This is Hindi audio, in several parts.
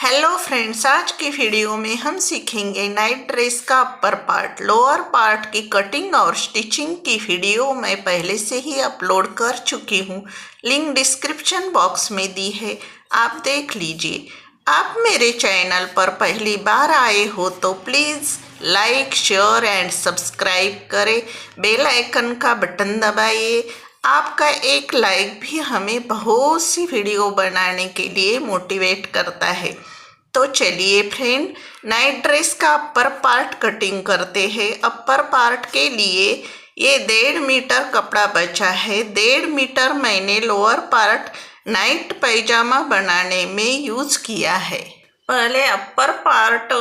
हेलो फ्रेंड्स, आज की वीडियो में हम सीखेंगे नाइट ड्रेस का अपर पार्ट, लोअर पार्ट की कटिंग और स्टिचिंग की वीडियो मैं पहले से ही अपलोड कर चुकी हूँ। लिंक डिस्क्रिप्शन बॉक्स में दी है, आप देख लीजिए। आप मेरे चैनल पर पहली बार आए हो तो please like, share and subscribe करें। बेल आइकन का बटन दबाइए। आपका एक लाइक भी हमें बहुत सी वीडियो बनाने के लिए मोटिवेट करता है। तो चलिए फ्रेंड, नाइट ड्रेस का अपर पार्ट कटिंग करते हैं। अपर पार्ट के लिए ये 1.5 मीटर कपड़ा बचा है। 1.5 मीटर मैंने लोअर पार्ट नाइट पैजामा बनाने में यूज किया है। पहले अपर पार्ट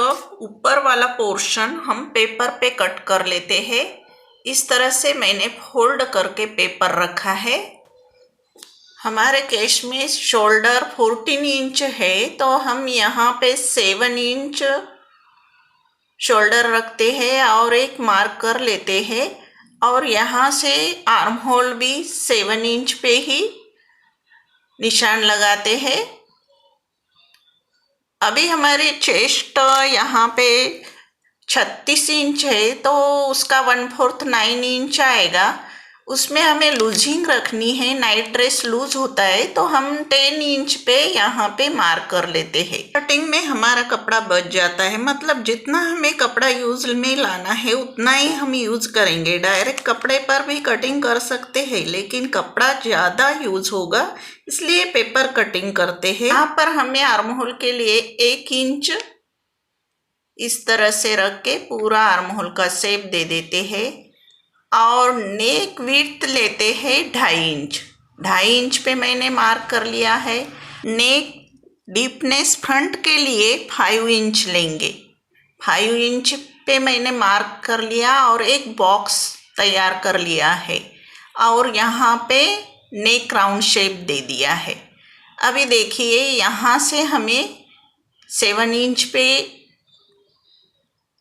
ऊपर वाला पोर्शन हम पेपर पे कट कर लेते हैं। इस तरह से मैंने फोल्ड करके पेपर रखा है। हमारे केस में शोल्डर 14 इंच है, तो हम यहाँ पे 7 इंच शोल्डर रखते हैं और एक मार्क कर लेते हैं। और यहाँ से आर्म होल भी 7 इंच पे ही निशान लगाते हैं। अभी हमारी चेस्ट यहाँ पे 36 इंच है, तो उसका 1/4 9 इंच आएगा। उसमें हमें लूजिंग रखनी है। नाइट ड्रेस लूज होता है तो हम 10 इंच पे यहाँ पे मार्क कर लेते हैं। कटिंग में हमारा कपड़ा बच जाता है, मतलब जितना हमें कपड़ा यूज में लाना है उतना ही हम यूज करेंगे। डायरेक्ट कपड़े पर भी कटिंग कर सकते हैं, लेकिन कपड़ा ज़्यादा यूज होगा, इसलिए पेपर कटिंग करते हैं। यहाँ पर हमें आर्म होल के लिए 1 इंच इस तरह से रख के पूरा आर्म होल का शेप दे देते हैं। और नेक विड्थ लेते हैं 2.5 इंच। 2.5 इंच पे मैंने मार्क कर लिया है। नेक डीपनेस फ्रंट के लिए 5 इंच लेंगे। 5 इंच पे मैंने मार्क कर लिया और एक बॉक्स तैयार कर लिया है। और यहाँ पे नेक राउंड शेप दे दिया है। अभी देखिए, यहाँ से हमें 7 इंच पे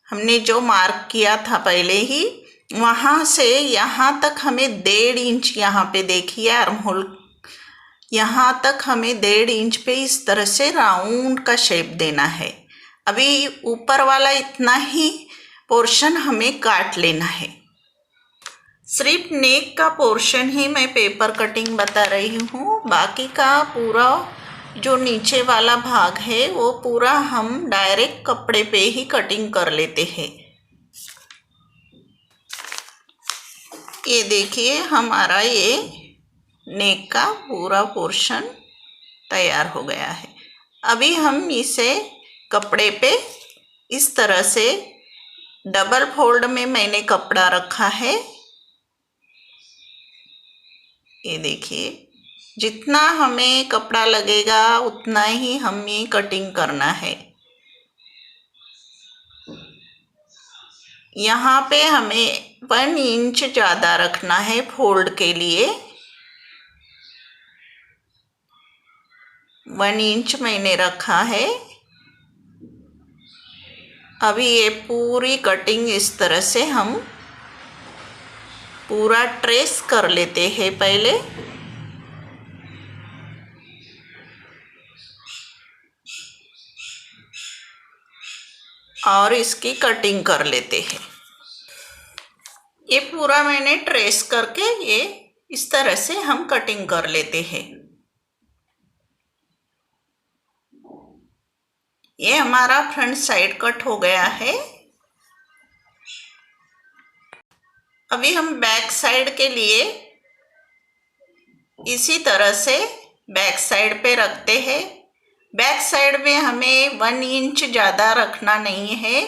हमने जो मार्क किया था पहले ही, वहाँ से यहाँ तक हमें 1.5 इंच, यहाँ पे देखिए आर्म होल, यहाँ तक हमें 1.5 इंच पे इस तरह से राउंड का शेप देना है। अभी ऊपर वाला इतना ही पोर्शन हमें काट लेना है। सिर्फ नेक का पोर्शन ही मैं पेपर कटिंग बता रही हूँ, बाकी का पूरा जो नीचे वाला भाग है वो पूरा हम डायरेक्ट कपड़े पे ही कटिंग कर लेते हैं। ये देखिए, हमारा ये नेक का पूरा पोर्शन तैयार हो गया है। अभी हम इसे कपड़े पे इस तरह से डबल फोल्ड में मैंने कपड़ा रखा है। ये देखिए, जितना हमें कपड़ा लगेगा उतना ही हमें कटिंग करना है। यहाँ पे हमें 1 इंच ज़्यादा रखना है फोल्ड के लिए। 1 इंच मैंने रखा है। अभी ये पूरी कटिंग इस तरह से हम पूरा ट्रेस कर लेते हैं पहले। और इसकी कटिंग कर लेते हैं। ये पूरा मैंने ट्रेस करके ये इस तरह से हम कटिंग कर लेते हैं। ये हमारा फ्रंट साइड कट हो गया है। अभी हम बैक साइड के लिए इसी तरह से बैक साइड पे रखते हैं। बैक साइड में हमें 1 इंच ज़्यादा रखना नहीं है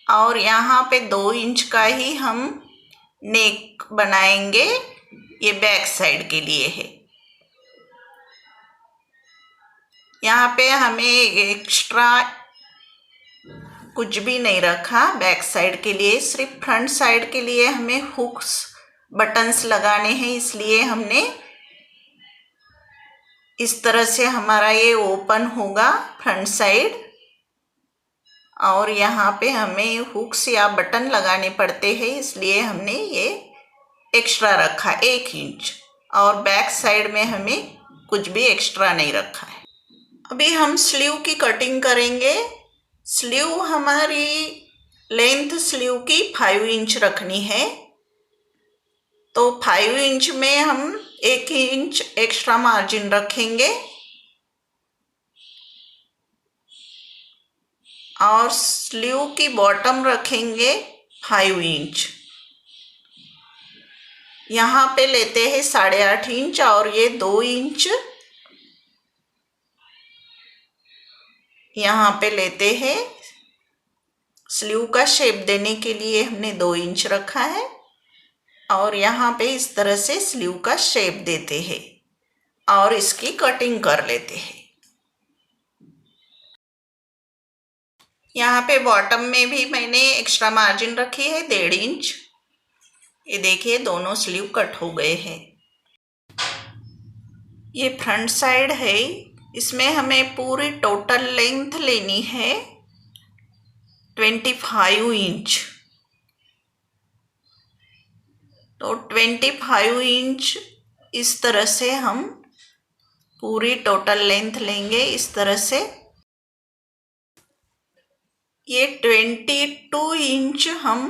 और यहाँ पे 2 इंच का ही हम नेक बनाएंगे। ये बैक साइड के लिए है। यहाँ पे हमें एक्स्ट्रा कुछ भी नहीं रखा बैक साइड के लिए। सिर्फ फ्रंट साइड के लिए हमें हुक्स बटन्स लगाने हैं, इसलिए हमने इस तरह से हमारा ये ओपन होगा फ्रंट साइड। और यहाँ पे हमें हुक्स या बटन लगाने पड़ते हैं, इसलिए हमने ये एक्स्ट्रा रखा 1 इंच। और बैक साइड में हमें कुछ भी एक्स्ट्रा नहीं रखा है। अभी हम स्लीव की कटिंग करेंगे। स्लीव हमारी लेंथ स्लीव की 5 इंच रखनी है, तो 5 इंच में हम 1 इंच एक्स्ट्रा मार्जिन रखेंगे और स्लीव की बॉटम रखेंगे 5 इंच। यहाँ पे लेते हैं 8.5 इंच और ये 2 इंच यहाँ पे लेते हैं। स्लीव का शेप देने के लिए हमने 2 इंच रखा है और यहाँ पे इस तरह से स्लीव का शेप देते हैं और इसकी कटिंग कर लेते हैं। यहाँ पे बॉटम में भी मैंने एक्स्ट्रा मार्जिन रखी है 1.5 इंच। ये देखिए दोनों स्लीव कट हो गए हैं। ये फ्रंट साइड है, इसमें हमें पूरी टोटल लेंथ लेनी है 25 इंच। तो 25 इंच इस तरह से हम पूरी टोटल लेंथ लेंगे। इस तरह से ये 22 इंच हम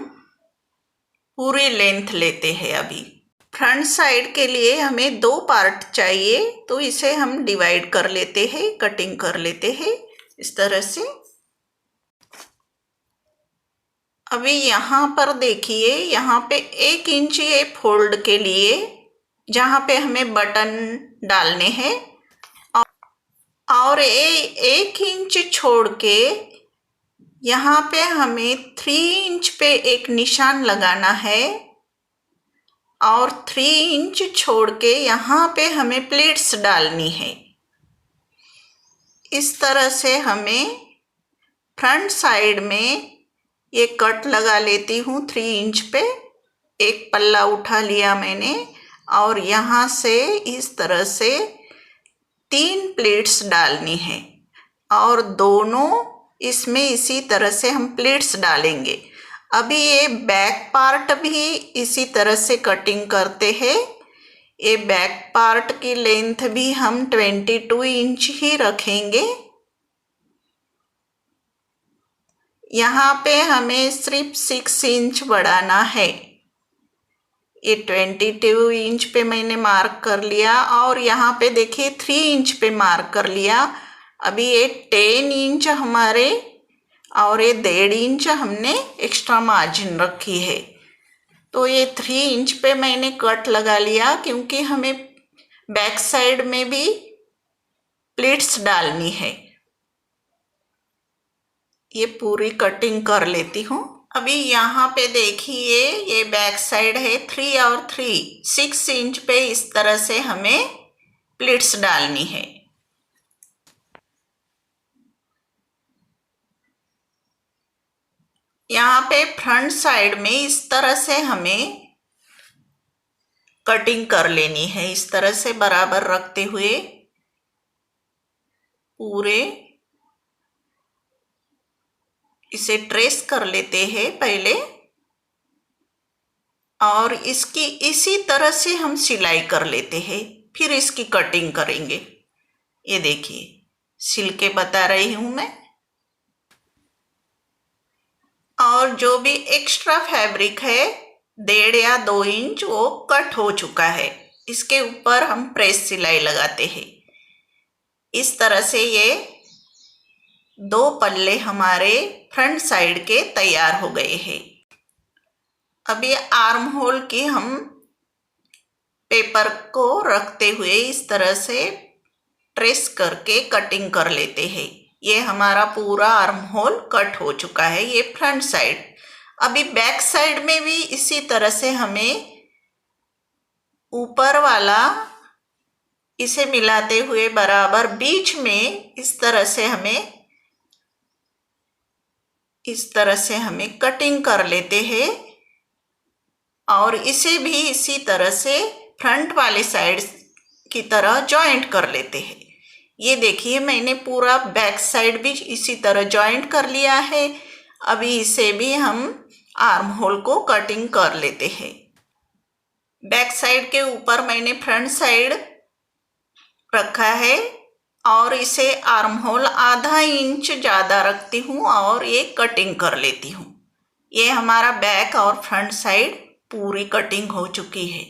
पूरी लेंथ लेते हैं। अभी फ्रंट साइड के लिए हमें 2 पार्ट चाहिए, तो इसे हम डिवाइड कर लेते हैं, कटिंग कर लेते हैं इस तरह से। अभी यहाँ पर देखिए, यहाँ पे 1 इंच ये फोल्ड के लिए जहाँ पे हमें बटन डालने हैं और 1 इंच छोड़ के यहाँ पे हमें 3 इंच पे एक निशान लगाना है और 3 इंच छोड़ के यहाँ पे हमें प्लीट्स डालनी है। इस तरह से हमें फ्रंट साइड में ये कट लगा लेती हूँ 3 इंच पे। एक पल्ला उठा लिया मैंने और यहाँ से इस तरह से 3 प्लेट्स डालनी है और दोनों इसमें इसी तरह से हम प्लेट्स डालेंगे। अभी ये बैक पार्ट भी इसी तरह से कटिंग करते हैं। ये बैक पार्ट की लेंथ भी हम 22 इंच ही रखेंगे। यहाँ पे हमें सिर्फ 6 इंच बढ़ाना है। ये 22 इंच पे मैंने मार्क कर लिया और यहाँ पे देखिए 3 इंच पे मार्क कर लिया। अभी ये 10 इंच हमारे और ये 1.5 इंच हमने एक्स्ट्रा मार्जिन रखी है। तो ये 3 इंच पे मैंने कट लगा लिया क्योंकि हमें बैक साइड में भी प्लीट्स डालनी है। ये पूरी कटिंग कर लेती हूँ। अभी यहाँ पे देखिए ये बैक साइड है 3 और 3 6 इंच पे इस तरह से हमें प्लीट्स डालनी है। यहाँ पे फ्रंट साइड में इस तरह से हमें कटिंग कर लेनी है। इस तरह से बराबर रखते हुए पूरे इसे ट्रेस कर लेते हैं पहले और इसकी इसी तरह से हम सिलाई कर लेते हैं, फिर इसकी कटिंग करेंगे। ये देखिए सिल के बता रही हूं मैं। और जो भी एक्स्ट्रा फैब्रिक है 1.5 या 2 इंच वो कट हो चुका है। इसके ऊपर हम प्रेस सिलाई लगाते हैं। इस तरह से ये 2 पल्ले हमारे फ्रंट साइड के तैयार हो गए हैं। अभी आर्म होल की हम पेपर को रखते हुए इस तरह से ट्रेस करके कटिंग कर लेते हैं। ये हमारा पूरा आर्म होल कट हो चुका है, ये फ्रंट साइड। अभी बैक साइड में भी इसी तरह से हमें ऊपर वाला इसे मिलाते हुए बराबर बीच में इस तरह से हमें कटिंग कर लेते हैं और इसे भी इसी तरह से फ्रंट वाले साइड की तरह जॉइंट कर लेते हैं। ये देखिए मैंने पूरा बैक साइड भी इसी तरह जॉइंट कर लिया है। अभी इसे भी हम आर्म होल को कटिंग कर लेते हैं। बैक साइड के ऊपर मैंने फ्रंट साइड रखा है और इसे आर्म होल आधा इंच ज़्यादा रखती हूँ और ये कटिंग कर लेती हूँ। ये हमारा बैक और फ्रंट साइड पूरी कटिंग हो चुकी है।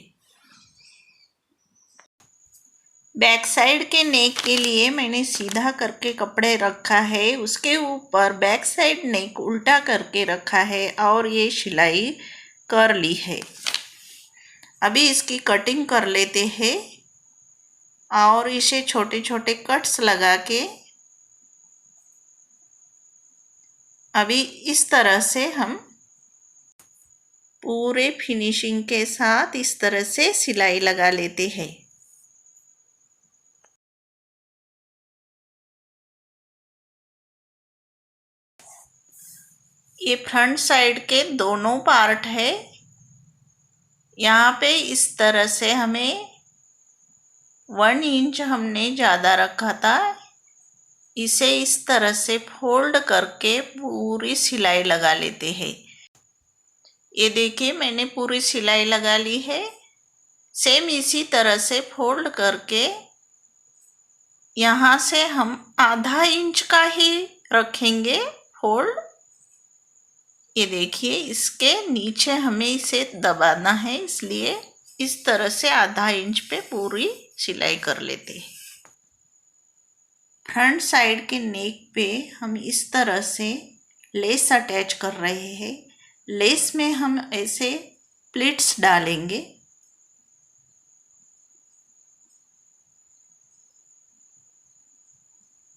बैक साइड के नेक के लिए मैंने सीधा करके कपड़े रखा है, उसके ऊपर बैक साइड नेक उल्टा करके रखा है और ये सिलाई कर ली है। अभी इसकी कटिंग कर लेते हैं और इसे छोटे छोटे कट्स लगा के अभी इस तरह से हम पूरे फिनिशिंग के साथ इस तरह से सिलाई लगा लेते हैं। ये फ्रंट साइड के दोनों पार्ट है। यहाँ पे इस तरह से हमें 1 इंच हमने ज़्यादा रखा था, इसे इस तरह से फोल्ड करके पूरी सिलाई लगा लेते हैं। ये देखिए मैंने पूरी सिलाई लगा ली है। सेम इसी तरह से फोल्ड करके यहाँ से हम आधा इंच का ही रखेंगे फोल्ड। ये देखिए इसके नीचे हमें इसे दबाना है, इसलिए इस तरह से आधा इंच पे पूरी सिलाई कर लेते हैं। फ्रंट साइड के नेक पे हम इस तरह से लेस अटैच कर रहे हैं। लेस में हम ऐसे प्लिट्स डालेंगे।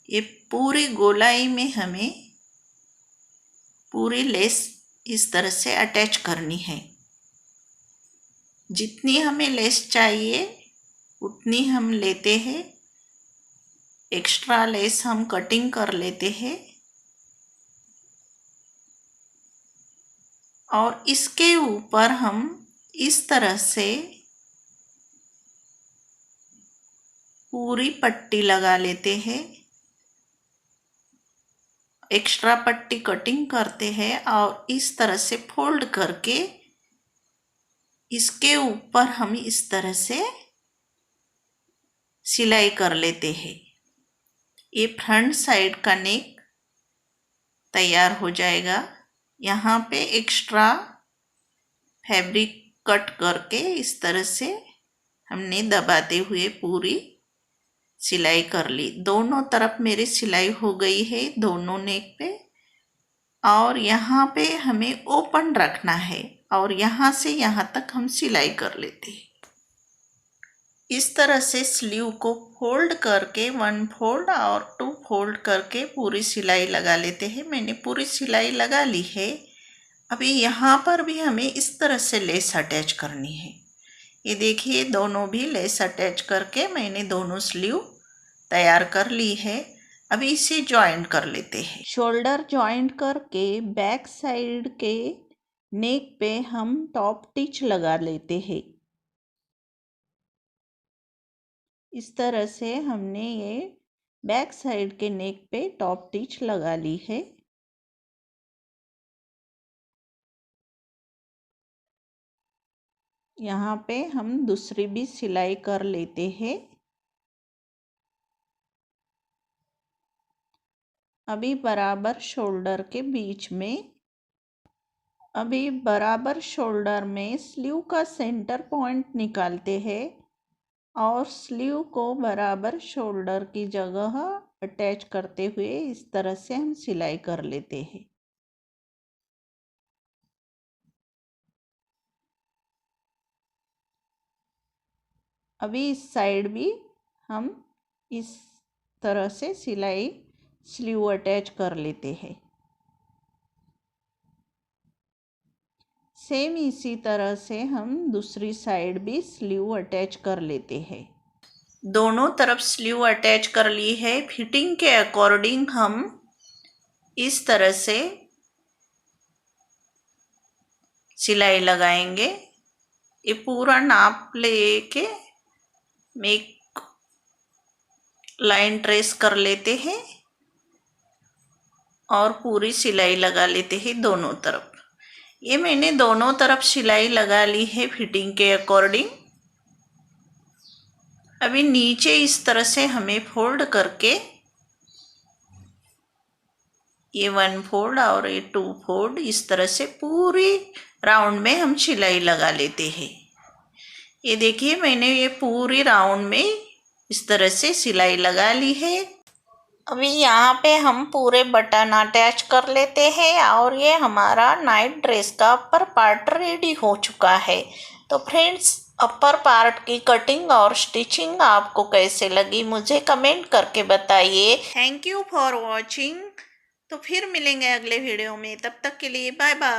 ये पूरी गोलाई में हमें पूरी लेस इस तरह से अटैच करनी है। जितनी हमें लेस चाहिए उतनी हम लेते हैं। एक्स्ट्रा लेस हम कटिंग कर लेते हैं और इसके ऊपर हम इस तरह से पूरी पट्टी लगा लेते हैं। एक्स्ट्रा पट्टी कटिंग करते हैं और इस तरह से फोल्ड करके इसके ऊपर हम इस तरह से सिलाई कर लेते हैं। ये फ्रंट साइड का नेक तैयार हो जाएगा। यहाँ पे एक्स्ट्रा फैब्रिक कट करके इस तरह से हमने दबाते हुए पूरी सिलाई कर ली। दोनों तरफ मेरी सिलाई हो गई है दोनों नेक पे। और यहाँ पे हमें ओपन रखना है और यहाँ से यहाँ तक हम सिलाई कर लेते हैं। इस तरह से स्लीव को फोल्ड करके 1 फोल्ड और 2 फोल्ड करके पूरी सिलाई लगा लेते हैं। मैंने पूरी सिलाई लगा ली है। अभी यहाँ पर भी हमें इस तरह से लेस अटैच करनी है। ये देखिए दोनों भी लेस अटैच करके मैंने दोनों स्लीव तैयार कर ली है। अभी इसे जॉइंट कर लेते हैं। शोल्डर जॉइंट करके बैक साइड के नेक पे हम टॉप टिच लगा लेते हैं। इस तरह से हमने ये बैक साइड के नेक पे टॉप टिच लगा ली है। यहाँ पे हम दूसरी भी सिलाई कर लेते हैं। अभी बराबर शोल्डर के बीच में, अभी बराबर शोल्डर में स्लीव का सेंटर पॉइंट निकालते हैं और स्लीव को बराबर शोल्डर की जगह अटैच करते हुए इस तरह से हम सिलाई कर लेते हैं। अभी इस साइड भी हम इस तरह से सिलाई स्लीव अटैच कर लेते हैं। सेम इसी तरह से हम दूसरी साइड भी स्लीव अटैच कर लेते हैं। दोनों तरफ स्लीव अटैच कर ली है। फिटिंग के अकॉर्डिंग हम इस तरह से सिलाई लगाएंगे। ये पूरा नाप लेके एक लाइन ट्रेस कर लेते हैं और पूरी सिलाई लगा लेते हैं दोनों तरफ। ये मैंने दोनों तरफ सिलाई लगा ली है फिटिंग के अकॉर्डिंग। अभी नीचे इस तरह से हमें फोल्ड करके ये 1 फोल्ड और ये 2 फोल्ड इस तरह से पूरी राउंड में हम सिलाई लगा लेते हैं। ये देखिए मैंने ये पूरी राउंड में इस तरह से सिलाई लगा ली है। अभी यहाँ पे हम पूरे बटन अटैच कर लेते हैं और ये हमारा नाइट ड्रेस का अपर पार्ट रेडी हो चुका है। तो फ्रेंड्स, अपर पार्ट की कटिंग और स्टिचिंग आपको कैसे लगी मुझे कमेंट करके बताइए। Thank you for watching. तो फिर मिलेंगे अगले वीडियो में, तब तक के लिए बाय बाय।